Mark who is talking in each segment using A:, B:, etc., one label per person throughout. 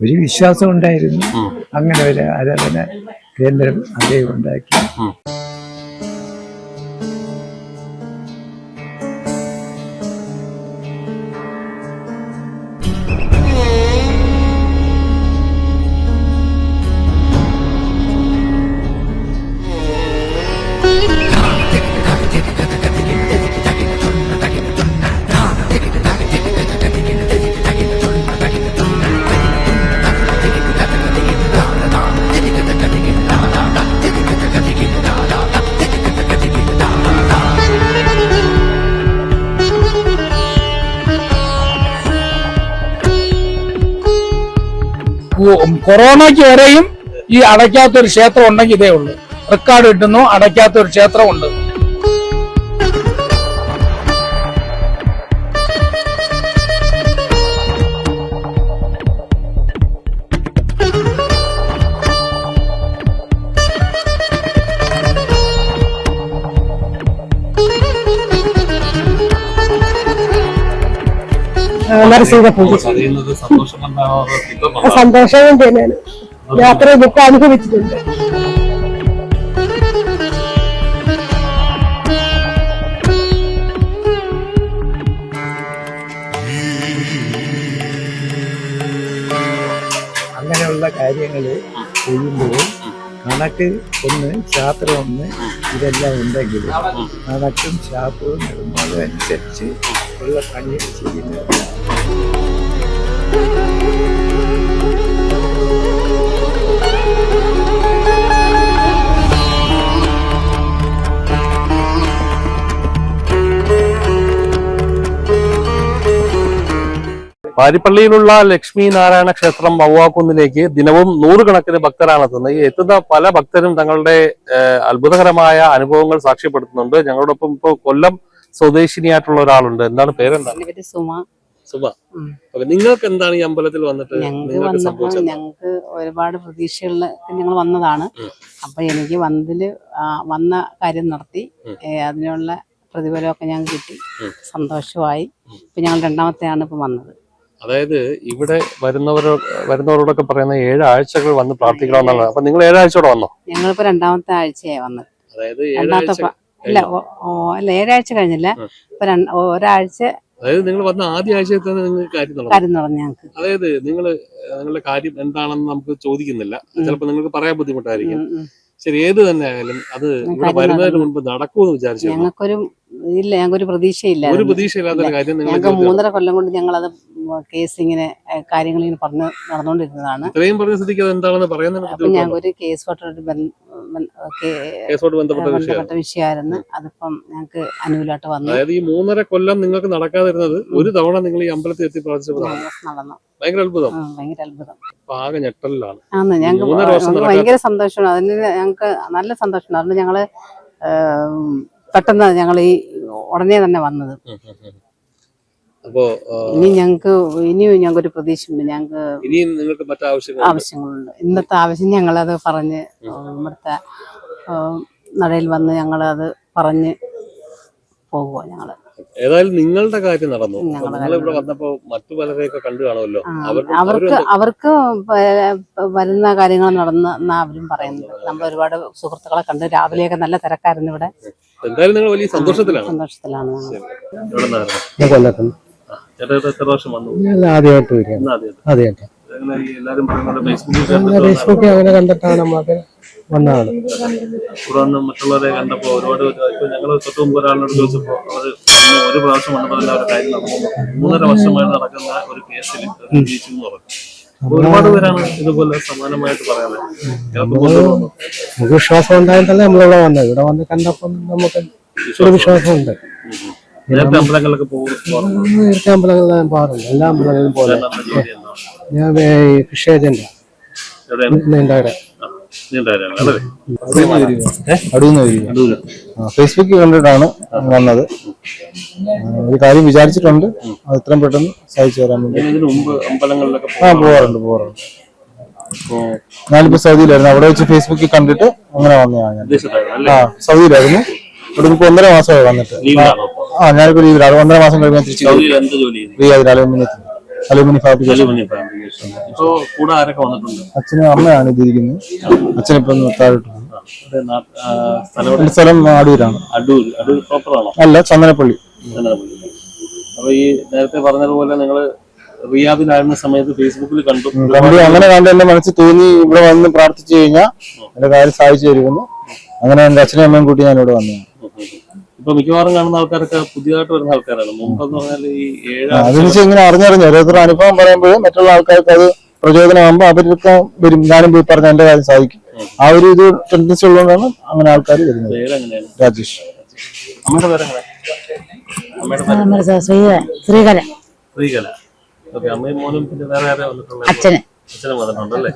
A: ഒരു വിശ്വാസം ഉണ്ടായിരുന്നു. അങ്ങനെ ഒരു ആരാധന കേന്ദ്രം അദ്ദേഹം ഉണ്ടാക്കി.
B: കൊറോണയ്ക്ക് വരെയും ഈ അടയ്ക്കാത്തൊരു ക്ഷേത്രം ഉണ്ടെങ്കിൽ ഇതേ ഉള്ളൂ. റെക്കോർഡ് കിട്ടുന്നു, അടയ്ക്കാത്തൊരു ക്ഷേത്രമുണ്ട്.
C: സന്തോഷം തന്നെയാണ്. യാത്ര ഇതൊക്കെ അനുഭവിച്ചിട്ടുണ്ട്.
A: അങ്ങനെയുള്ള കാര്യങ്ങൾ ചെയ്യുമ്പോൾ കണക്ക് ഒന്ന്, ശാസ്ത്രം ഒന്ന്, ഇതെല്ലാം ഉണ്ടെങ്കിൽ കണക്കും ശാസ്ത്രവും നിർമ്മാണവും അനുസരിച്ച് ഉള്ള പണികൾ ചെയ്യുന്നത്.
D: പാരിപ്പള്ളിയിലുള്ള ലക്ഷ്മി നാരായണ ക്ഷേത്രം വവ്വാക്കുന്നിലേക്ക് ദിനവും നൂറുകണക്കിന് ഭക്തരാണ് എത്തുന്നത്. ഈ എത്തുന്ന പല ഭക്തരും തങ്ങളുടെ അത്ഭുതകരമായ അനുഭവങ്ങൾ സാക്ഷ്യപ്പെടുത്തുന്നുണ്ട്. ഞങ്ങളോടൊപ്പം ഇപ്പോൾ കൊല്ലം സ്വദേശിനിയായിട്ടുള്ള ഒരാളുണ്ട്. എന്താണ് പേരെന്താണ്? സുമ. നിങ്ങൾക്ക് എന്താണ് ഈ അമ്പലത്തിൽ വന്നിട്ട്
E: ഞങ്ങൾക്ക് ഒരുപാട് പ്രതീക്ഷകളിൽ ഞങ്ങൾ വന്നതാണ്. അപ്പൊ എനിക്ക് വന്ന കാര്യം നടത്തി, അതിനുള്ള പ്രതിഫലമൊക്കെ ഞങ്ങൾക്ക് കിട്ടി, സന്തോഷമായി. ഇപ്പൊ ഞങ്ങൾ രണ്ടാമത്തെയാണ് ഇപ്പൊ വന്നത്.
D: അതായത് ഇവിടെ വരുന്നവരോടൊക്കെ പറയുന്ന 7 ആഴ്ചകൾ വന്ന് പ്രാർത്ഥിക്കണമെന്നാണ്. അപ്പൊ നിങ്ങൾ 7 ആഴ്ചയോടെ വന്നോ?
E: ഞങ്ങളിപ്പോ രണ്ടാമത്തെ ആഴ്ചയായി വന്നത്.
D: അതായത്
E: 7 ആഴ്ച കഴിഞ്ഞില്ല, ഇപ്പൊ ഒരാഴ്ച.
D: അതായത് നിങ്ങൾ വന്ന ആദ്യ ആഴ്ചയിൽ തന്നെ നിങ്ങൾക്ക് കാര്യം
E: നടന്നു. ഞങ്ങൾക്ക്
D: അതായത് നിങ്ങളുടെ കാര്യം എന്താണെന്ന് നമുക്ക് ചോദിക്കുന്നില്ല, ചിലപ്പോൾ നിങ്ങൾക്ക് പറയാൻ ബുദ്ധിമുട്ടായിരിക്കും. ശരി, ഏത് തന്നെ ആയാലും അത് ഇവിടെ വരുന്നതിന് മുൻപ് നടക്കുമെന്ന് വിചാരിച്ചു?
E: ഞങ്ങൾക്കൊരു പ്രതീക്ഷയില്ല.
D: ഒരു പ്രതീക്ഷയില്ലാത്ത കാര്യം
E: ഞങ്ങൾക്ക് 3.5 കൊല്ലം കൊണ്ട് ഞങ്ങളത് കേസ് ഇങ്ങനെ കാര്യങ്ങളിങ്ങനെ നടന്നുകൊണ്ടിരുന്നതാണ്.
D: ഇത്രയും പറഞ്ഞ സ്ഥിതിക്ക് അത് എന്താണെന്ന് പറയുന്നത്.
E: അപ്പൊ ഞങ്ങൾക്കൊരു കേസുമായിട്ട് ബന്ധപ്പെട്ട വിഷയമായിരുന്നു. അതിപ്പം ഞങ്ങൾക്ക് അനുകൂലമായിട്ട് വന്നു.
D: അതായത് ഈ 3.5 കൊല്ലം നിങ്ങൾക്ക് നടക്കാതിരുന്നത് ഒരു തവണ നിങ്ങൾ ഈ അമ്പലത്തിൽ എത്തി
E: നടന്നു.
D: ഭയങ്കര അത്ഭുതം.
E: ഭയങ്കര അത്ഭുതം.
D: ആകെ ഞെട്ടലിലാണ്.
E: ഞങ്ങൾക്ക് ഭയങ്കര സന്തോഷമാണ്. അതിന് ഞങ്ങൾക്ക് നല്ല സന്തോഷമാണ്. അതുകൊണ്ട് ഞങ്ങള് പെട്ടെന്ന് ഞങ്ങൾ ഈ ഉടനെ തന്നെ വന്നത്.
D: അപ്പോ
E: ഇനിയും ഞങ്ങൾക്കൊരു പ്രതീക്ഷയുണ്ട്.
D: നിങ്ങൾക്ക് മറ്റു
E: ആവശ്യങ്ങളുണ്ട്. ഇന്നത്തെ ആവശ്യം ഞങ്ങളത് പറഞ്ഞ് ഇവിടുത്തെ നടയിൽ വന്ന് ഞങ്ങളത് പറഞ്ഞ് പോകുക. ഞങ്ങള്
D: ഏതായാലും നിങ്ങളുടെ കാര്യം നടന്നു. ഇവിടെ വന്നപ്പോ മറ്റു പലരെയൊക്കെ കണ്ടു കാണുമല്ലോ.
E: അവർക്ക് വരുന്ന കാര്യങ്ങൾ നടന്ന അവരും പറയുന്നത്. നമ്മൾ ഒരുപാട് സുഹൃത്തുക്കളെ കണ്ട് രാവിലെയൊക്കെ നല്ല തിരക്കായിരുന്നു ഇവിടെ.
D: എന്തായാലും നിങ്ങൾ വലിയ സന്തോഷത്തിലാണ്.
A: ആദ്യമായിട്ട് ഫേസ്ബുക്കിൽ അങ്ങനെ കണ്ടിട്ടാണ് നമുക്ക് വന്നതാണ്.
D: മറ്റുള്ളവരെ കണ്ടപ്പോ ഒരുപാട് ഞങ്ങൾ തൊട്ട് മുമ്പ് ഒരാളിനോട് ചോദിച്ചപ്പോ അവര് ഒരു പ്രാവശ്യം വന്നപ്പോൾ അവരുടെ കാര്യം നടന്നു. 3.5 വർഷമായി നടക്കുന്ന ഒരു കേസിൽ ജയിച്ചു എന്ന് പറഞ്ഞു. ഒരുപാട് പേരാണ് ഇതുപോലെ സമാനമായിട്ട് പറയാറ്.
A: നമുക്ക് വിശ്വാസം ഉണ്ടായിട്ടല്ലേ നമ്മളിവിടെ വന്നത്. ഇവിടെ വന്ന് കണ്ടപ്പം നമുക്ക് ഒരു വിശ്വാസമുണ്ട്.
D: നേരത്തെ അമ്പലങ്ങളിലൊക്കെ പോകും.
A: നേരത്തെ അമ്പലങ്ങളിൽ പോകാറുണ്ട്. എല്ലാ അമ്പലങ്ങളിലും പോലെ ഞാൻ ഫിഷ് ഏജന്റാ. ഫേസ്ബുക്കിൽ കണ്ടിട്ടാണ് വന്നത്. ഒരു കാര്യം വിചാരിച്ചിട്ടുണ്ട്, അത് ഇത്രയും പെട്ടെന്ന് സാധിച്ചു തരാൻ വേണ്ടി. പോകാറുണ്ട്. ഞാനിപ്പോ സൗദിയിലായിരുന്നു. അവിടെ വെച്ച് ഫേസ്ബുക്കിൽ കണ്ടിട്ട് അങ്ങനെ വന്നതാണ് ഞാൻ. സൗദിയിലായിരുന്നു. ഇവിടെ ഇപ്പൊ 1.5 മാസമായി വന്നിട്ട്. ഞാനിപ്പോ ലീവിലാണ്. 1.5 മാസം കഴിയുമ്പോൾ തിരിച്ചു റിയാദിൽ അലുമിനിയത്തിൽ. Alumni fabrication.
D: ഇപ്പൊ കൂടെ ആരൊക്കെ വന്നിട്ടുണ്ട്?
A: അച്ഛനും അമ്മയാണ് ഇതിരിക്കുന്നത്. അച്ഛനിപ്പം താഴോട്ട് പോകും.
D: സ്ഥലം
A: സ്ഥലം അടൂരാണ്.
D: അടൂർ പ്രോപ്പറാണോ?
A: അല്ല, ചന്ദനപ്പള്ളി.
D: അപ്പൊ ഈ നേരത്തെ പറഞ്ഞതുപോലെ നിങ്ങള് റിയാദിലായിരുന്ന സമയത്ത് ഫേസ്ബുക്കിൽ കണ്ടു.
A: അങ്ങനെ കണ്ട് എന്റെ മനസ്സിൽ തോന്നി ഇവിടെ വന്ന് പ്രാർത്ഥിച്ചു കഴിഞ്ഞാൽ എന്റെ കാര്യം സാധിച്ചു തരുമെന്ന്. അങ്ങനെ എന്റെ അച്ഛനും അമ്മയും കൂട്ടി ഞാൻ ഇവിടെ വന്നതാണ്.
D: ഇപ്പൊ മിക്കവാറും കാണുന്ന ആൾക്കാരൊക്കെ പുതിയതായിട്ട് വരുന്ന ആൾക്കാരാണ്. മുമ്പെന്ന് പറഞ്ഞാൽ ഈ
A: അതിനുവെച്ച് ഇങ്ങനെ അറിഞ്ഞറിഞ്ഞു ഓരോരുത്തർ അനുഭവം പറയുമ്പോൾ മറ്റുള്ള ആൾക്കാർക്ക് അത് പ്രചോദനമാകുമ്പോൾ അവരൊക്കെ വരും. ഞാനും പോയി പറഞ്ഞ എന്റെ കാര്യം സാധിക്കും. ആ ഒരു ഇത് ടെൻഡൻസി ഉള്ളതുകൊണ്ടാണ് അങ്ങനെ ആൾക്കാർ വരുന്നത്. രാജേഷ്.
D: അമ്മയുടെ പേരെങ്ങനെ?
C: ശ്രീകല.
D: ശ്രീകല. ഓക്കെ. അമ്മയും മോനും പിന്നെ വേറെ ആരെ വന്നിട്ടുള്ളത്?
C: അച്ഛനും
D: വന്നിട്ടുണ്ടല്ലേ?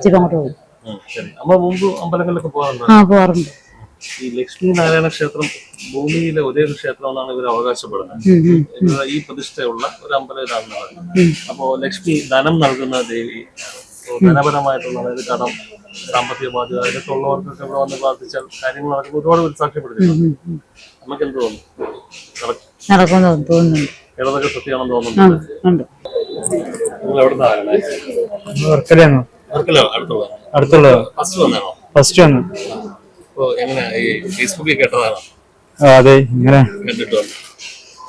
D: ശരി. അമ്മ മുമ്പ് അമ്പലങ്ങളിലൊക്കെ
C: പോകാറുണ്ട്.
D: ഈ ലക്ഷ്മി നാരായണ ക്ഷേത്രം ഭൂമിയിലെ ഒരേ ഒരു ക്ഷേത്രമെന്നാണ് ഇവർ അവകാശപ്പെടുന്നത്. ഈ പ്രതിഷ്ഠയുള്ള ഒരു അമ്പലം ഇതാണെന്ന് പറയുന്നത്. അപ്പോ ലക്ഷ്മി ധനം നൽകുന്ന ദേവി, ധനപരമായിട്ടുള്ള അതായത് കടം, സാമ്പത്തിക ബാധ്യത ഇതൊക്കെ ഉള്ളവർക്കൊക്കെ ഇവിടെ വന്ന് പ്രാർത്ഥിച്ചാൽ കാര്യങ്ങൾ നടക്കുമ്പോൾ ഒരുപാട് പേര് സാക്ഷ്യപ്പെടുത്തിയിട്ടുണ്ട്. നമുക്ക് എന്ത് തോന്നുന്നു? ഏതൊക്കെ സത്യമാണെന്ന് തോന്നുന്നുണ്ട്? നിങ്ങൾ എവിടെ അടുത്തുള്ള ഫസ്റ്റ് വന്നു. അപ്പൊ എങ്ങനെ ഈ ഫേസ്ബുക്കിൽ കേട്ടതാണോ?
A: അതെ, ഇങ്ങനെ
D: കണ്ടിട്ടുണ്ട്.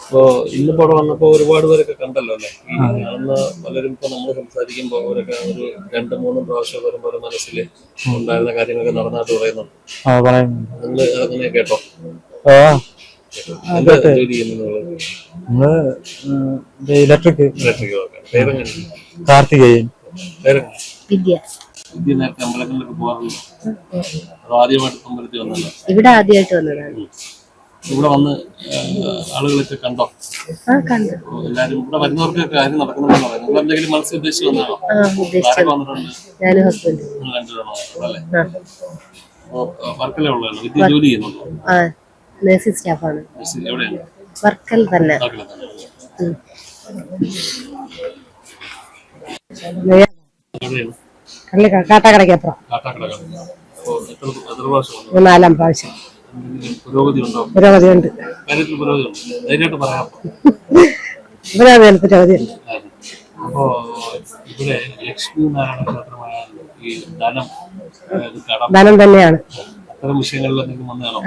D: അപ്പോ ഇന്നിപ്പോ അവിടെ വന്നപ്പോ ഒരുപാട് പേരൊക്കെ കണ്ടല്ലോ അല്ലെ? അന്ന് പലരും ഇപ്പൊ നമ്മൾ സംസാരിക്കുമ്പോ അവരൊക്കെ ഒരു 2-3 പ്രാവശ്യം വരുമ്പോൾ മനസ്സിൽ ഉണ്ടായിരുന്ന കാര്യങ്ങളൊക്കെ നടന്നായിട്ട് പറയുന്നുണ്ട്. നിങ്ങൾ അങ്ങനെ കേട്ടോ? ജോലി ചെയ്യുന്നത്
A: ഇലക്ട്രിക്.
D: പേരെങ്ങനെ?
A: കാർത്തികേയൻ.
D: പേരെങ്ങനെ? വിദ്യ. നേരത്തെ അമ്പലങ്ങളിലൊക്കെ പോകാറുണ്ട്? അത് ആദ്യമായിട്ട് അമ്പലത്തിൽ വന്നല്ലോ?
C: ഇവിടെ ആദ്യമായിട്ട് വന്നതാണ്.
D: ഇവിടെ വന്ന് ആളുകളൊക്കെ കണ്ടോ? എല്ലാരും ഇവിടെ വരുന്നവർക്കൊക്കെ കാര്യം നടക്കുന്നുണ്ടെന്ന് പറയുന്നത്. നിങ്ങൾ എന്തെങ്കിലും മനസ്സിൽ ഉദ്ദേശിച്ച് വന്നാണോ? വർക്കലേ ഉള്ളതാണ്. വിദ്യ ജോലി ചെയ്യുന്നുണ്ടോ?
C: നഴ്സിംഗ് സ്റ്റാഫാണ്.
D: എവിടെയാണ്?
C: വർക്കൽ തന്നെ. കാട്ടാക്കടയ്ക്കപ്പുറം. 4-ാം പ്രാവശ്യം. പുരോഗതിയുണ്ട്. പുരോഗതിയുണ്ട്.
D: അപ്പോ ഇവിടെ ലക്ഷ്മി നാരായണ ക്ഷേത്രമായ ഈ ധനം
C: തന്നെയാണ്.
D: അത്തരം വിഷയങ്ങളിലൊക്കെ വന്നതാണോ?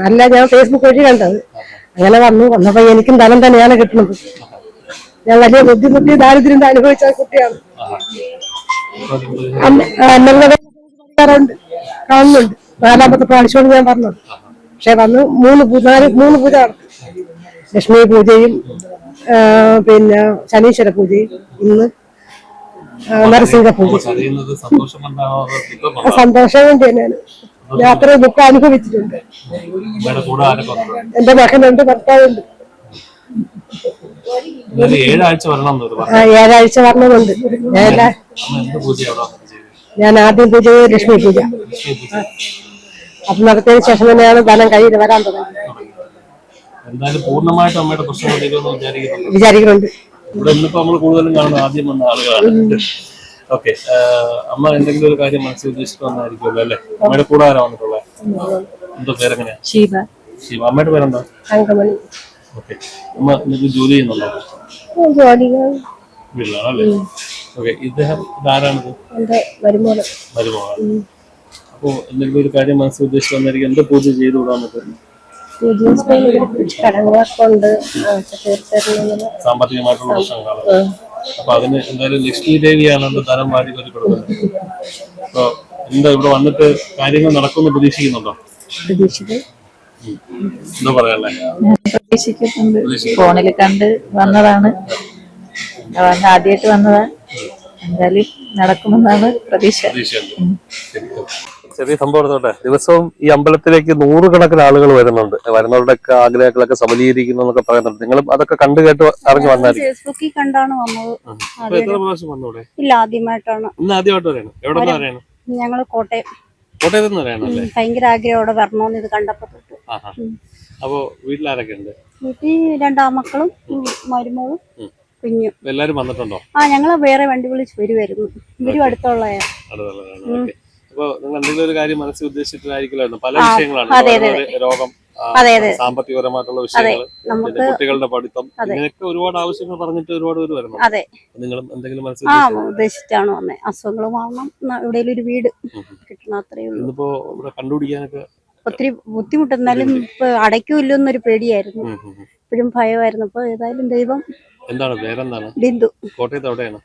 C: അല്ല, ഞാൻ ഫേസ്ബുക്ക് വഴി കണ്ടത്. അങ്ങനെ വന്നപ്പോ എനിക്കും ധനം തന്നെയാണ് കിട്ടുന്നത്. ഞാൻ വലിയ ബുദ്ധിമുട്ടി ദാരിദ്ര്യം അനുഭവിച്ച കുട്ടിയാണ്. കാണുന്നുണ്ട്. 4-ാമത്തെ പ്രാവശ്യമാണ് ഞാൻ പറഞ്ഞത്. പക്ഷെ വന്ന് 3 പൂജ നടക്കും. ലക്ഷ്മി പൂജയും പിന്നെ ശനീശ്വര പൂജയും ഇന്ന് നരസിംഹ പൂജ. സന്തോഷം തന്നെയാണ്. ഞാൻ അത്രയും ദുഃഖം അനുഭവിച്ചിട്ടുണ്ട്. എന്റെ മകനുണ്ട്, ഭർത്താവുണ്ട്.
D: 7 ആഴ്ച വരണമെന്നുണ്ട്.
C: ഞാൻ ആദ്യം പൂജ ലക്ഷ്മി പൂജ. അത് നടത്തിയതിനു ശേഷം തന്നെയാണ് ധനം കയ്യിൽ വരാൻ തുടങ്ങി.
D: എന്തായാലും പൂർണ്ണമായിട്ട് അമ്മയുടെ പ്രശ്നം
C: വിചാരിക്കുന്നുണ്ട്.
D: ഇവിടെ ഇന്നിപ്പോ നമ്മൾ കൂടുതലും കാണുന്നത് ആദ്യം വന്ന ആളുകളാണ്. ഓക്കെ. അമ്മ എന്തെങ്കിലും ഒരു കാര്യം മനസ്സിൽ ഉദ്ദേശിച്ചിട്ട് വന്നായിരിക്കുമല്ലോ അല്ലെ? അമ്മയുടെ കൂടെ ആരാ വന്നിട്ടുള്ളത്? എന്തോ പേരെങ്ങനെയാ?
C: ശിവ.
D: അമ്മയുടെ പേരെന്താ?
C: അങ്കമണി.
D: ഓക്കെ. അമ്മ എന്തെങ്കിലും ജോലി ചെയ്യുന്നുണ്ടോ? വീട്ടിലാണല്ലേ? ഓക്കെ. ഇദ്ദേഹം ഇതാരാണിത്?
C: മരുമോളാണ്.
D: അപ്പോ എന്തെങ്കിലും ഒരു കാര്യം മനസ്സിൽ ഉദ്ദേശിച്ച് വന്നായിരിക്കും. എന്ത് പൂജ ചെയ്തു വിടാൻ പറ്റും? സാമ്പത്തികമായിട്ടുള്ള പ്രശ്നങ്ങളാണ്. അപ്പൊ അതിന് എന്തായാലും ലക്ഷ്മി ദേവിയാണ് ധനം വാരി കൊടുക്കുന്നത്. അപ്പൊ എന്താ ഇവിടെ വന്നിട്ട് കാര്യങ്ങൾ നടക്കുമെന്ന് പ്രതീക്ഷിക്കുന്നുണ്ടോ? എന്താ പറയാനുള്ളേ?
F: പ്രതീക്ഷിക്കുന്നുണ്ട്. ഫോണിൽ കണ്ട് വന്നതാണ്. ആദ്യമായിട്ട് വന്നതാ. എന്തായാലും നടക്കുമെന്നാണ് പ്രതീക്ഷ.
D: ചെറിയ സംഭവം എടുത്തോട്ടെ. ദിവസവും ഈ അമ്പലത്തിലേക്ക് 100 കണക്കിന് ആളുകൾ വരുന്നുണ്ട്. വരുന്നവരുടെയൊക്കെ ആഗ്രഹങ്ങളൊക്കെ സബലീകരിക്കുന്നു എന്നൊക്കെ പറയുന്നുണ്ട്. നിങ്ങളും അതൊക്കെ കണ്ടു കേട്ട് അറിഞ്ഞു വന്നായിരിക്കും.
G: ഫേസ്ബുക്കിൽ കണ്ടാണ് വന്നത്.
D: എത്ര പ്രാവശ്യം വന്നൂടെ?
G: ഇല്ല, ആദ്യമായിട്ടാണ്.
D: ഇന്ന് ആദ്യമായിട്ട് വരണം. എവിടെ നിന്ന് വരണം?
G: ഞങ്ങള് കോട്ടയം.
D: കോട്ടയത്ത് നിന്ന് വരാനല്ലേ?
G: ഭയങ്കര ആഗ്രഹത്തോടെ വരണമെന്ന് ഇത് കണ്ടപ്പോ തൊട്ട്.
D: അപ്പൊ വീട്ടിലാരൊക്കെ ഉണ്ട്?
G: വീട്ടിൽ 2 ആമക്കളും മരുമോളും കുഞ്ഞും.
D: എല്ലാരും വന്നിട്ടുണ്ടോ?
G: ഞങ്ങള് വേറെ വണ്ടി വിളിച്ച് വരുമായിരുന്നു. ഇവരും അടുത്തുള്ള.
D: അപ്പൊ നിങ്ങൾ എന്തെങ്കിലും ഒരു കാര്യം മനസ്സിൽ ഉദ്ദേശിച്ചിട്ടായിരിക്കുമല്ലോ. പല വിഷയങ്ങളാണ്. രോഗം,
G: അതെ, അതെ.
D: സാമ്പത്തികപരമായിട്ടുള്ള വിഷയങ്ങൾ,
G: നമുക്ക്
D: കുട്ടികളുടെ പഠിത്തം,
G: അതെ.
D: ഇങ്ങനെയൊക്കെ ഒരുപാട് ആവശ്യങ്ങൾ പറഞ്ഞിട്ട് ഒരുപാട് പേര് വരുന്നു.
G: അതെ.
D: നിങ്ങളും എന്തെങ്കിലും
G: ആ
D: മനസ്സിലാക്കി
G: ഉദ്ദേശിച്ചാണ് വന്നത്. അസുഖങ്ങൾ മാറണം, എവിടെയെങ്കിലും ഒരു വീട് കിട്ടണം, അത്രയേ ഉള്ളൂ.
D: ഇന്നിപ്പോ ഇവിടെ കണ്ടുപിടിക്കാനൊക്കെ
G: ഒത്തിരി ബുദ്ധിമുട്ടുന്നാലും ഇപ്പൊ അടയ്ക്കൂല്ലോ എന്നൊരു പേടിയായിരുന്നു. ഇപ്പോഴും ഭയമായിരുന്നു. ഇപ്പൊ ഏതായാലും ദൈവം.
D: എന്താണ് പേരെന്താണ്?
G: ബിന്ദു.
D: കോട്ടയത്ത് എവിടെയാണ്?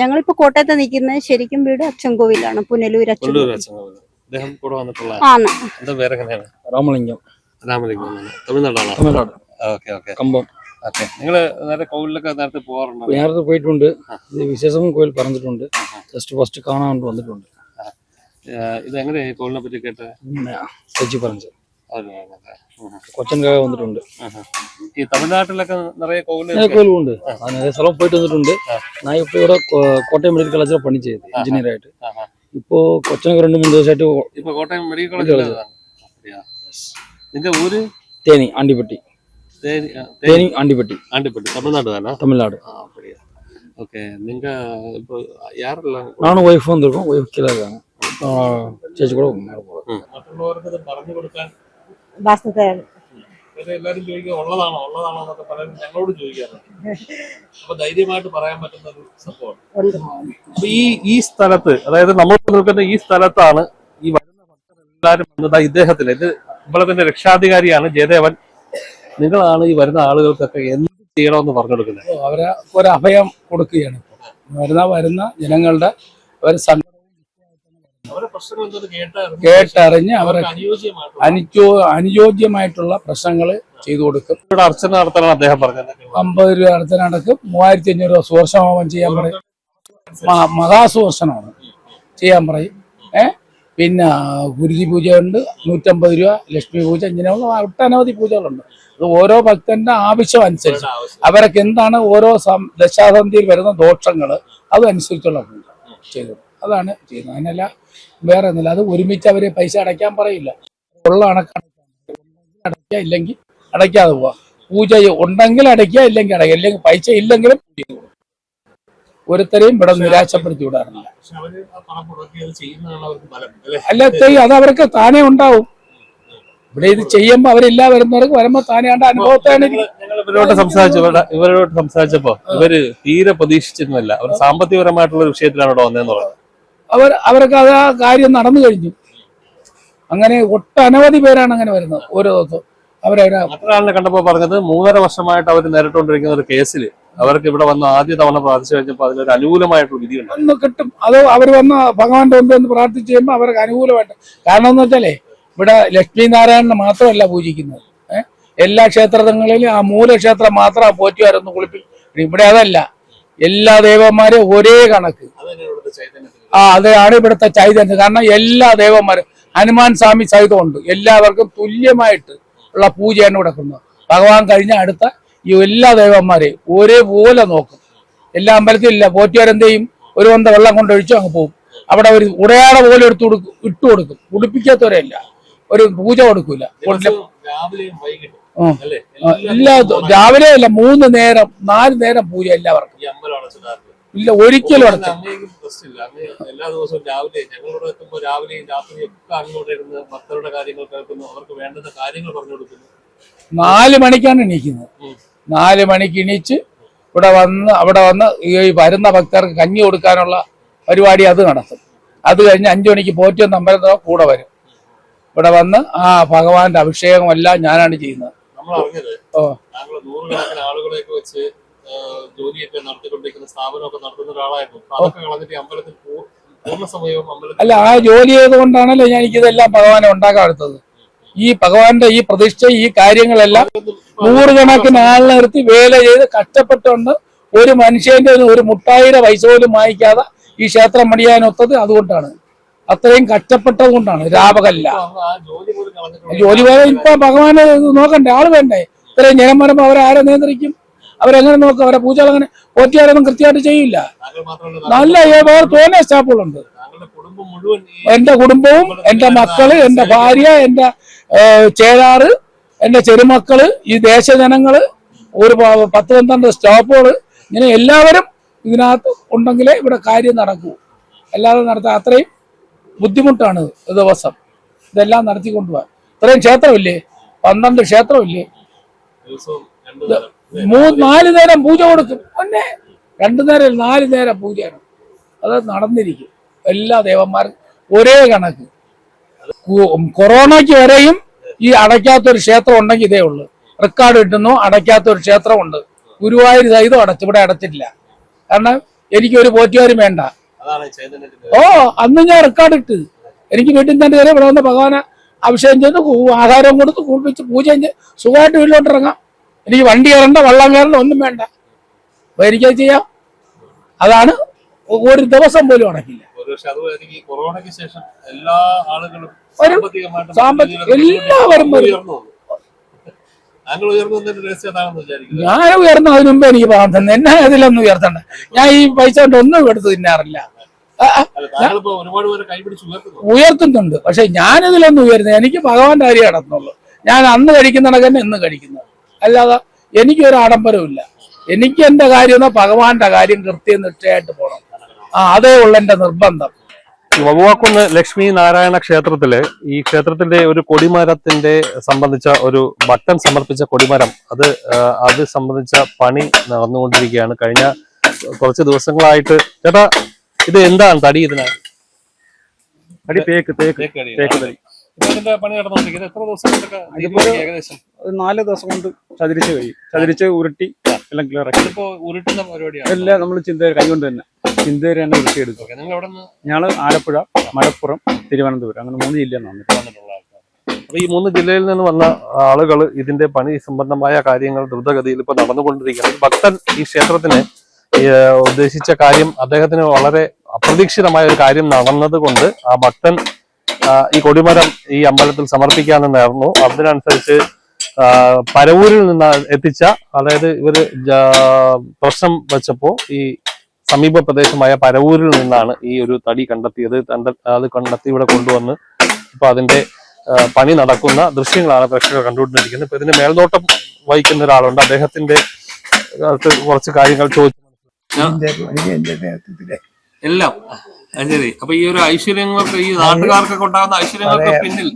G: ഞങ്ങളിപ്പോ കോട്ടയത്ത് നിൽക്കുന്നത്. ശരിക്കും വീട് അച്ചൻകോവിലാണ്, പുനലൂർ
D: കൊല്ലൂർ
G: അച്ചൻകോവിൽ.
D: അച്ഛൻ. അദ്ദേഹം കൂടെ വന്നിട്ടുള്ള
G: ആണ്.
D: എന്താ പേരെങ്ങനെയാണ്?
B: രാമലിംഗം,
D: രാമലിംഗം. തമിഴ്നാടാണോ?
B: തമിഴ്നാട്,
D: ഓക്കെ ഓക്കെ
B: കമ്പം.
D: ഓക്കെ. നിങ്ങള് നേരെ കോവിലൊക്കെ നേരത്തെ പോകാറുണ്ടോ?
B: നേരത്തെ പോയിട്ടുണ്ട്. വിശേഷം കോയിൽ പറഞ്ഞിട്ടുണ്ട്. ജസ്റ്റ് ഫസ്റ്റ് കാണാൻ വന്നിട്ടുണ്ട്.
D: ഇത് എങ്ങനെയാ കോവിലിനെ പറ്റി കേട്ടെ?
B: ചേച്ചി പറഞ്ഞു കൊച്ചൻ വന്നിട്ടുണ്ട്.
D: ഈ തമിഴ്നാട്ടിലൊക്കെ നിറയെ
B: കോയിലുണ്ട്. സ്ഥലം പോയിട്ട് വന്നിട്ടുണ്ട്. ഞാൻ ഇപ്പൊ ഇവിടെ കോട്ടയം മെഡിക്കൽ കോളേജിൽ പണി ചെയ്ത് എഞ്ചിനീയർ ആയിട്ട്. ഇപ്പോ കൊച്ചനൊക്കെ 2-3 ദിവസമായിട്ട്
D: ഇപ്പൊ കോട്ടയം മെഡിക്കൽ കോളേജ്. നിന്റെ ഊര്?
B: തേനി ആണ്ടിപ്പെട്ടി. തേനി ആണ്ടിപ്പെട്ടി.
D: ആണ്ടിപ്പെട്ടി തമിഴ്നാട് തന്നെ?
B: തമിഴ്നാട്.
D: ஓகே. நீங்க இப்போ யாரெல்லாம்?
B: நானும் ஒய்ஃப் வந்திருக்கோம். ஒய்ஃப் கீழே இருக்காங்க. ചേച്ചി കൂടെ
D: മറ്റുള്ളവർക്ക് ഇത് പറഞ്ഞു കൊടുക്കാൻ
C: വാസ്തവമാണ്.
D: എല്ലാവരും ചോദിക്കുക ഉള്ളതാണോ ഉള്ളതാണോ എന്നൊക്കെ പലരും ഞങ്ങളോട് ചോദിക്കാറുണ്ട്. അപ്പൊ ധൈര്യമായിട്ട് പറയാൻ പറ്റുന്ന ഒരു സംഭവമാണ്. അപ്പൊ ഈ സ്ഥലത്ത്, അതായത് നമ്മൾ നിൽക്കുന്ന ഈ സ്ഥലത്താണ് ഈ വരുന്ന ഭക്തരെല്ലാരും വന്നത്. ഇദ്ദേഹത്തിന് ഇത് ഇവളത്തിന്റെ രക്ഷാധികാരിയാണ് ജയദേവൻ. നിങ്ങളാണ് ഈ വരുന്ന ആളുകൾക്കൊക്കെ എന്ത് ചെയ്യണമെന്ന് പറഞ്ഞു കൊടുക്കുന്നത്?
B: അവരെ ഒരു അഭയം കൊടുക്കുകയാണ്. വരുന്ന ജനങ്ങളുടെ ഒരു കേട്ടറിഞ്ഞ് അവരെ അനുയോജ്യമായിട്ടുള്ള പ്രശ്നങ്ങൾ ചെയ്തു കൊടുക്കും.
D: അർച്ചന നടത്തണം അദ്ദേഹം പറഞ്ഞത്.
B: 50 രൂപ അർച്ചന നടക്കും. 3500 രൂപ സുവർഷഹോമം ചെയ്യാൻ പറയും. മഹാസുവർഷനമാണ് ചെയ്യാൻ പറയും. പിന്നെ ഗുരുജി പൂജയുണ്ട്, 150 രൂപ, ലക്ഷ്മി പൂജ, ഇങ്ങനെയുള്ള ഒട്ടനവധി പൂജകളുണ്ട്. അത് ഓരോ ഭക്തന്റെ ആവശ്യം അനുസരിച്ച് അവർക്ക് എന്താണ് ഓരോ ദശാസന്ധിയിൽ വരുന്ന ദോഷങ്ങൾ അതനുസരിച്ചുള്ള പൂജ ചെയ്തു. അതാണ് ചെയ്യുന്നത്. അതിനല്ല വേറെ ഒന്നുമില്ല. അത് ഒരുമിച്ച് അവര് പൈസ അടയ്ക്കാൻ പറയില്ല. ഉള്ള അടയ്ക്കുക, ഇല്ലെങ്കിൽ അടയ്ക്കാതെ പോവാ. പൂജ ഉണ്ടെങ്കിൽ അടയ്ക്കുക, ഇല്ലെങ്കിൽ അടയ്ക്കുക. ഇല്ലെങ്കിൽ പൈസ ഇല്ലെങ്കിലും ഒരുത്തരെയും ഇവിടെ നിരാശപ്പെടുത്തി വിടാറില്ല. അല്ല, അത് അവർക്ക് താനേ ഉണ്ടാവും. ഇവിടെ ഇത് ചെയ്യുമ്പോ അവരെല്ലാ വരുന്നവർക്ക് വരുമ്പോ താനേ അനുഭവത്താണ്.
D: ഇവരോട് സംസാരിച്ചപ്പോ ഇവര് തീരെ പ്രതീക്ഷിച്ചിരുന്നില്ല. അവർ സാമ്പത്തികപരമായിട്ടുള്ള ഒരു വിഷയത്തിലാണ് ഇവിടെ വന്നതെന്ന് പറയുന്നത്.
B: അവർക്ക് അത് ആ കാര്യം നടന്നു കഴിഞ്ഞു. അങ്ങനെ ഒട്ടനവധി പേരാണ് അങ്ങനെ വരുന്നത് ഓരോ ദിവസവും.
D: മറ്റൊരാളിനെ കണ്ടപ്പോ പറഞ്ഞത് 3.5 വർഷമായിട്ട് അവർ നേരിട്ടുകൊണ്ടിരിക്കുന്ന ഒരു കേസിൽ അവർക്ക് ഇവിടെ വന്ന് ആദ്യ തവണ പ്രാർത്ഥിച്ചു കഴിഞ്ഞപ്പോൾ അതിനൊരു അനുകൂലമായിട്ടുള്ള വിധി
B: ഒന്ന് കിട്ടും. അത് അവർ വന്ന് ഭഗവാന്റെ മുമ്പിൽ ഒന്ന് പ്രാർത്ഥിച്ചു കഴിയുമ്പോൾ അവർക്ക് അനുകൂലമായിട്ട്. കാരണം എന്ന് വെച്ചാലേ ഇവിടെ ലക്ഷ്മി നാരായണനെ മാത്രമല്ല പൂജിക്കുന്നത്. എല്ലാ ക്ഷേത്രങ്ങളിലും ആ മൂലക്ഷേത്രം മാത്രമാണ് പോറ്റുകാരൊന്ന് കുളിപ്പിക്കും. ഇവിടെ അതല്ല, എല്ലാ ദേവന്മാരും ഒരേ കണക്ക്. അതാണ് ഇവിടുത്തെ ചൈതന്യം. കാരണം എല്ലാ ദേവന്മാരും, ഹനുമാൻ സ്വാമി സഹിതമുണ്ട്, എല്ലാവർക്കും തുല്യമായിട്ട് ഉള്ള പൂജയാണ് കൊടുക്കുന്നത്. ഭഗവാൻ കഴിഞ്ഞ അടുത്ത ഈ എല്ലാ ദേവന്മാരെയും ഒരേപോലെ നോക്കും. എല്ലാ അമ്പലത്തിലും ഇല്ല. പോറ്റുകാരെന്ത് ചെയ്യും? ഒരു വന്ന വെള്ളം കൊണ്ടൊഴിച്ചു അങ്ങ് പോകും. അവിടെ ഒരു ഉടയാട പോലെ ഇട്ട് കൊടുക്കും. കുടിപ്പിക്കാത്തവരല്ല, ഒരു പൂജ കൊടുക്കൂല. എല്ലാ രാവിലെ അല്ല, 3 നേരം 4 നേരം പൂജ എല്ലാവർക്കും. ഇല്ല, ഒരിക്കലും
D: എല്ലാ ദിവസവും രാവിലെ ഞങ്ങളോട് എത്തുമ്പോൾ രാവിലെയും രാത്രിയും ഒക്കെ അങ്ങോട്ട് ഇരുന്ന് ഭക്തരുടെ കാര്യങ്ങൾ കേൾക്കുന്നു, അവർക്ക് വേണ്ടുന്ന കാര്യങ്ങൾ പറഞ്ഞു കൊടുക്കുന്നു.
B: 4 മണിക്കാണ് എണീക്കുന്നത്. 4 മണിക്ക് എണീച്ച് അവിടെ വന്ന് ഈ വരുന്ന ഭക്തർക്ക് കഞ്ഞി കൊടുക്കാനുള്ള പരിപാടി അത് നടത്തും. അത് കഴിഞ്ഞ് 5 മണിക്ക് പോറ്റുന്ന അമ്പലത്തിനോ കൂടെ വരും. ഇവിടെ വന്ന് ആ ഭഗവാന്റെ അഭിഷേകം എല്ലാം ഞാനാണ് ചെയ്യുന്നത്.
D: നമ്മൾ അറിഞ്ഞത് താങ്കൾ 100 ആളുകളെയൊക്കെ വെച്ച് ജോലിയൊക്കെ നടത്തിക്കൊണ്ടിരിക്കുന്ന സ്ഥാപനമൊക്കെ നടത്തുന്ന ഒരാളായിരുന്നു. അതൊക്കെ കളഞ്ഞിട്ട് അമ്പലത്തിൽ പൂർണ്ണ സമയവും
B: അല്ല, ആ ജോലി ചെയ്തുകൊണ്ടാണല്ലോ ഞാൻ എനിക്കിതെല്ലാം ഭഗവാനെ ഉണ്ടാക്കാൻ എടുത്തത്. ഈ ഭഗവാന്റെ ഈ പ്രതിഷ്ഠ, ഈ കാര്യങ്ങളെല്ലാം 100 കണക്കിന് ആളിനെ നിർത്തി വേല ചെയ്ത് കഷ്ടപ്പെട്ടുകൊണ്ട് ഒരു മനുഷ്യന്റെ ഒരു 3000 പൈസ പോലും വാങ്ങിക്കാതെ ഈ ക്ഷേത്രം പണിയാനൊത്തത് അതുകൊണ്ടാണ്. അത്രയും കഷ്ടപ്പെട്ടത് കൊണ്ടാണ്. രാപകല്ല ജോലി പോലെ. ഇപ്പൊ ഭഗവാനെ നോക്കണ്ടേ, ആള് വേണ്ടേ? ഇത്രയും ജനം വരുമ്പോ അവരാരെ നിയന്ത്രിക്കും? അവരെങ്ങനെ നോക്കും? അവരെ പൂജകൾ അങ്ങനെ പോറ്റിയാരൊന്നും കൃത്യമായിട്ട് ചെയ്യില്ല. നല്ല വേറെ തോന്നിയ സ്റ്റാഫുകളുണ്ട്. എന്റെ കുടുംബവും, എന്റെ മക്കള്, എന്റെ ഭാര്യ, എന്റെ ചേരാറ്, എന്റെ ചെറുമക്കള്, ഈ ദേശജനങ്ങള്, ഒരു 10-12 സ്റ്റാഫുകള്, ഇങ്ങനെ എല്ലാവരും ഇതിനകത്ത് ഉണ്ടെങ്കിലേ ഇവിടെ കാര്യം നടക്കൂ. അല്ലാതെ നടത്താൻ അത്രയും ബുദ്ധിമുട്ടാണ് ദിവസം ഇതെല്ലാം നടത്തിക്കൊണ്ടുപോകാൻ. ഇത്രയും ക്ഷേത്രമില്ലേ, 12 ക്ഷേത്രമില്ലേ,
D: ദിവസവും
B: 4 നേരം പൂജ കൊടുക്കും. പിന്നെ 2 നേരം 4 നേരം പൂജയാണ്. അത് നടന്നിരിക്കും. എല്ലാ ദേവന്മാർക്കും ഒരേ കണക്ക്. കൊറോണയ്ക്ക് വരെയും ഈ അടയ്ക്കാത്തൊരു ക്ഷേത്രം ഉണ്ടെങ്കിൽ ഇതേ ഉള്ളൂ. റെക്കോർഡ് കിട്ടുന്നു, അടയ്ക്കാത്തൊരു ക്ഷേത്രമുണ്ട്. ഗുരുവായൂർ സഹിതം അടച്ചു, ഇവിടെ അടച്ചിട്ടില്ല. കാരണം എനിക്കൊരു പോറ്റുകാരും വേണ്ട. ഓ, അന്ന് ഞാൻ റെക്കോർഡ് ഇട്ട് എനിക്ക് വീട്ടിൽ തന്നെ വരെ ഇവിടെ വന്ന് ഭഗവാനെ അഭിഷേകം ചെയ്ത് ആഹാരം കൊടുത്ത് കുളിപ്പിച്ച് പൂജയും ചെയ്ത് സുഖമായിട്ട് വീട്ടിലോട്ട് ഇറങ്ങാം. എനിക്ക് വണ്ടി കയറണ്ട, വള്ളം കയറണ്ട, ഒന്നും വേണ്ട. അപ്പൊ എനിക്കത് ചെയ്യാം. അതാണ് ഒരു ദിവസം പോലും അടക്കില്ല.
D: കൊറോണയ്ക്ക് ശേഷം എല്ലാ ആളുകളും
B: എല്ലാവരും ഞാൻ ഉയർന്ന അതിന് മുമ്പ് എനിക്ക് പറയാൻ തന്നെ എന്നെ അതിലൊന്നും ഉയർത്തണ്ട. ഞാൻ ഈ പൈസ കൊണ്ട് ഒന്നും എടുത്ത് തിന്നാറില്ല. ഉയർത്തുന്നുണ്ട്, പക്ഷെ ഞാനിതിലൊന്നും ഉയരുന്നത് എനിക്ക് ഭഗവാന്റെ കാര്യം നടത്തുന്നുള്ളൂ. ഞാൻ അന്ന് കഴിക്കുന്നിടക്ക് തന്നെ ഇന്ന് കഴിക്കുന്നത്. അല്ലാതെ എനിക്കൊരു ആഡംബരമില്ല. എനിക്ക് എന്റെ കാര്യം ഭഗവാന്റെ കാര്യം കൃത്യനിഷ്ഠയായിട്ട് പോകണം. അതേ ഉള്ള എന്റെ നിർബന്ധം.
D: വവ്വാക്കുന്ന് ലക്ഷ്മി നാരായണ ക്ഷേത്രത്തില് ഈ ക്ഷേത്രത്തിന്റെ ഒരു കൊടിമരത്തിന്റെ സംബന്ധിച്ച ഒരു ബട്ടൺ സമർപ്പിച്ച കൊടിമരം അത് സംബന്ധിച്ച പണി നടന്നുകൊണ്ടിരിക്കുകയാണ് കഴിഞ്ഞ കുറച്ച് ദിവസങ്ങളായിട്ട്. ചേട്ടാ, ഇത് എന്താണ് തടി? ഇതിനാണ് പണി നടന്നുകൊണ്ടിരിക്കുന്നത്. എത്ര ദിവസം ഏകദേശം?
H: 4 ദിവസം കൊണ്ട് ചതിരിച്ച് കഴിയും. ചതിരിച്ച് ഉരുട്ടി എല്ലാം ക്ലിയർ ആക്കി.
D: ഇപ്പോ ഉരുട്ടുന്ന പരിപാടിയാണ്
H: എല്ലാം നമ്മൾ കൈകൊണ്ട് തന്നെ ചിന്തേരി തന്നെ ഉരുട്ടിയെടുക്കും. ഞങ്ങള് ആലപ്പുഴ, മലപ്പുറം, തിരുവനന്തപുരം, അങ്ങനെ 3 ജില്ലയിൽ വന്നിട്ടുള്ള ആൾക്കാർ.
D: അപ്പൊ ഈ 3 ജില്ലയിൽ നിന്ന് വന്ന ആളുകൾ ഇതിന്റെ പണി സംബന്ധമായ കാര്യങ്ങൾ ദ്രുതഗതിയിൽ ഇപ്പൊ നടന്നുകൊണ്ടിരിക്കുകയാണ്. ഭക്തൻ ഈ ക്ഷേത്രത്തിന് ഉദ്ദേശിച്ച കാര്യം അദ്ദേഹത്തിന് വളരെ അപ്രതീക്ഷിതമായ ഒരു കാര്യം നടന്നത് കൊണ്ട് ആ ഭക്തൻ ഈ കൊടിമരം ഈ അമ്പലത്തിൽ സമർപ്പിക്കാമെന്നായിരുന്നു. അതിനനുസരിച്ച് പരവൂരിൽ നിന്ന് എത്തിച്ച, അതായത് ഇവര് പ്രശ്നം വെച്ചപ്പോ ഈ സമീപ പ്രദേശമായ പരവൂരിൽ നിന്നാണ് ഈ ഒരു തടി കണ്ടെത്തിയത്. അത് കണ്ടെത്തി ഇവിടെ കൊണ്ടുവന്ന് ഇപ്പൊ അതിന്റെ പണി നടക്കുന്ന ദൃശ്യങ്ങളാണ് പ്രേക്ഷകർ കണ്ടുകൊണ്ടിരിക്കുന്നത്. ഇപ്പൊ ഇതിന്റെ മേൽനോട്ടം വഹിക്കുന്ന ഒരാളുണ്ട്. അദ്ദേഹത്തിന്റെ കുറച്ച് കാര്യങ്ങൾ ചോദിച്ചു എല്ലാം. ശരി. അപ്പൊ ഈ ഒരു ഐശ്വര്യങ്ങൾക്ക്, ഈ നാട്ടുകാർക്കൊക്കെ ഉണ്ടാകുന്ന ഐശ്വര്യങ്ങൾക്ക് പിന്നിൽ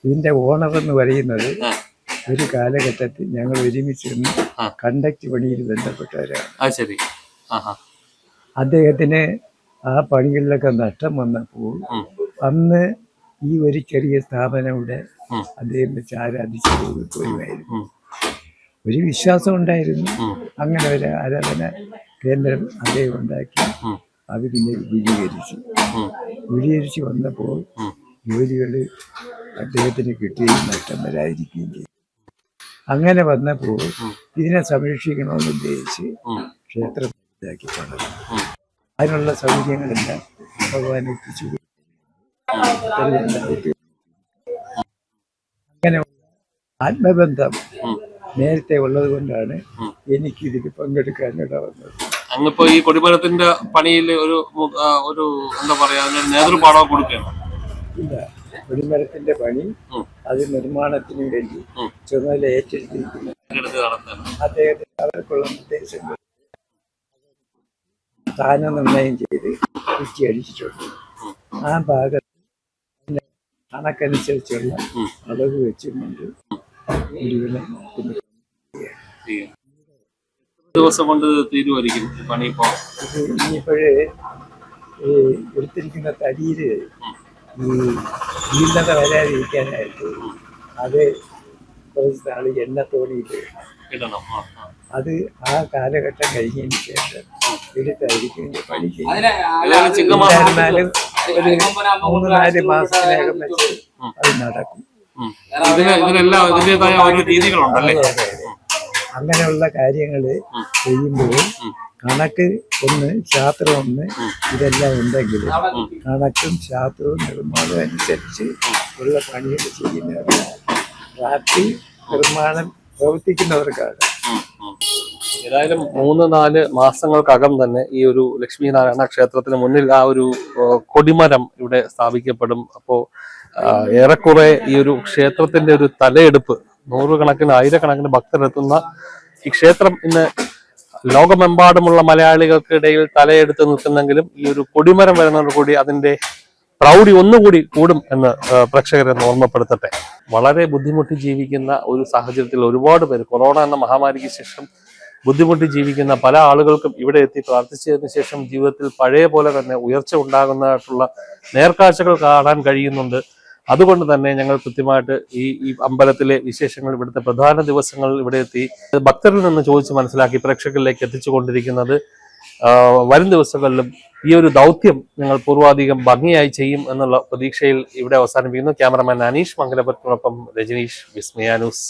I: ഇതിന്റെ ഓണർ എന്ന് പറയുന്നത് ഒരു കാലഘട്ടത്തിൽ ഞങ്ങൾ ഒരുമിച്ച് കണ്ടക്ട് പണിയിൽ ബന്ധപ്പെട്ടവരാണ്. അദ്ദേഹത്തിന് ആ പണികളിലൊക്കെ നഷ്ടം വന്നപ്പോൾ അന്ന് ഈ ഒരു ചെറിയ സ്ഥാപനം ഇവിടെ അദ്ദേഹം വെച്ച് ആരാധിച്ചു പോവുമായിരുന്നു. ഒരു വിശ്വാസം ഉണ്ടായിരുന്നു. അങ്ങനെ ഒരു ആരാധന കേന്ദ്രം അദ്ദേഹം ഉണ്ടാക്കി. അത് പിന്നെ വിപുലീകരിച്ച് വന്നപ്പോൾ ജോലികൾ അദ്ദേഹത്തിന് കിട്ടുകയും നഷ്ടം വരാതിരിക്കുകയും ചെയ്തു. അങ്ങനെ വന്നപ്പോൾ ഇതിനെ സംരക്ഷിക്കണമെന്ന് ഉദ്ദേശിച്ച് ക്ഷേത്രം ഇതാക്കി പണിതു. അതിനുള്ള സൗകര്യങ്ങളെല്ലാം ഭഗവാൻ എത്തിച്ചു. അങ്ങനെ ആത്മബന്ധം നേരത്തെ ഉള്ളത് കൊണ്ടാണ് എനിക്ക് ഇതിൽ പങ്കെടുക്കാൻ ഇട വന്നത്.
D: അങ്ങിപ്പോ ഈ കൊടിമരത്തിന്റെ പണിയിൽ ഒരു എന്താ പറയാ നേതൃപാഠം കൊടുക്കണം.
I: ഇല്ല, കൊടിമരത്തിന്റെ പണി അത് നിർമ്മാണത്തിന് വേണ്ടി ചുമതല ഏറ്റെടുത്തിരിക്കുന്നു. അദ്ദേഹത്തിന് അവർക്കുള്ള നിർദ്ദേശങ്ങൾ സ്ഥാനനിർണയം ചെയ്ത് കുറ്റി അടിച്ചിട്ടുണ്ട്. ആ ഭാഗത്ത് കണക്കനുസരിച്ചുള്ള അളവ് വെച്ചുകൊണ്ട്
D: ദിവസം കൊണ്ട് തീരുമായിരിക്കും പണി.
I: ഇനിയിപ്പോഴേ എടുത്തിരിക്കുന്ന തടിയില് ഈ വീഴ്ച വരാതിരിക്കാനായിട്ട് അത് കുറച്ച് നാൾ എണ്ണ തോണിയിട്ട് അത് ആ കാലഘട്ടം കഴിഞ്ഞതിന് ശേഷം എടുത്തായിരിക്കും പണി ചെയ്യുന്നത്. എന്നാലും ഒരു 3-4 മാസത്തിനകം വെച്ച് അത് നടക്കും. അങ്ങനെയുള്ള കാര്യങ്ങള് ചെയ്യുമ്പോൾ കണക്ക് ഒന്ന്, ശാസ്ത്രം ഒന്ന്, ഇതെല്ലാം ഉണ്ടെങ്കിൽ കണക്കും ശാസ്ത്രവും നിർമ്മാണവും അനുസരിച്ച് ഉള്ള പണികൾ ചെയ്യുന്നവരാണ്. രാത്രി നിർമ്മാണം പ്രവർത്തിക്കുന്നവർക്കാണ്.
D: ഏതായാലും 3-4 മാസങ്ങൾക്കകം തന്നെ ഈ ഒരു ലക്ഷ്മി നാരായണ ക്ഷേത്രത്തിന് മുന്നിൽ ആ ഒരു കൊടിമരം ഇവിടെ സ്ഥാപിക്കപ്പെടും. അപ്പോ ഏറെക്കുറെ ഈ ഒരു ക്ഷേത്രത്തിന്റെ ഒരു തലയെടുപ്പ്, 100 ആയിരക്കണക്കിന് ഭക്തരെത്തുന്ന ഈ ക്ഷേത്രം ഇന്ന് ലോകമെമ്പാടുമുള്ള മലയാളികൾക്കിടയിൽ തലയെടുത്ത് നിൽക്കുന്നെങ്കിലും ഈ ഒരു കൊടിമരം വരുന്നതോടുകൂടി അതിന്റെ പ്രൗഢി ഒന്നുകൂടി കൂടും എന്ന് പ്രേക്ഷകരെ ഓർമ്മപ്പെടുത്തട്ടെ. വളരെ ബുദ്ധിമുട്ടി ജീവിക്കുന്ന ഒരു സാഹചര്യത്തിൽ ഒരുപാട് പേര് കൊറോണ എന്ന മഹാമാരിക്ക് ശേഷം ബുദ്ധിമുട്ടി ജീവിക്കുന്ന പല ആളുകൾക്കും ഇവിടെ എത്തി പ്രാർത്ഥിച്ചതിന് ശേഷം ജീവിതത്തിൽ പഴയ പോലെ തന്നെ ഉയർച്ച ഉണ്ടാകുന്നതായിട്ടുള്ള നേർക്കാഴ്ചകൾ കാണാൻ കഴിയുന്നുണ്ട്. അതുകൊണ്ട് തന്നെ ഞങ്ങൾ കൃത്യമായിട്ട് ഈ അമ്പലത്തിലെ വിശേഷങ്ങൾ, ഇവിടുത്തെ പ്രധാന ദിവസങ്ങളിൽ ഇവിടെ എത്തി ഭക്തരിൽ നിന്ന് ചോദിച്ച് മനസ്സിലാക്കി പ്രേക്ഷകരിലേക്ക് എത്തിച്ചുകൊണ്ടിരിക്കുന്നത്. വരും ദിവസങ്ങളിലും ഈ ഒരു ദൗത്യം ഞങ്ങൾ പൂർവാധികം ഭംഗിയായി ചെയ്യും എന്നുള്ള പ്രതീക്ഷയിൽ ഇവിടെ അവസാനിപ്പിക്കുന്നു. ക്യാമറമാൻ അനീഷ് മംഗലപുരത്തിനൊപ്പം രജനീഷ്, വിസ്മയ ന്യൂസ്.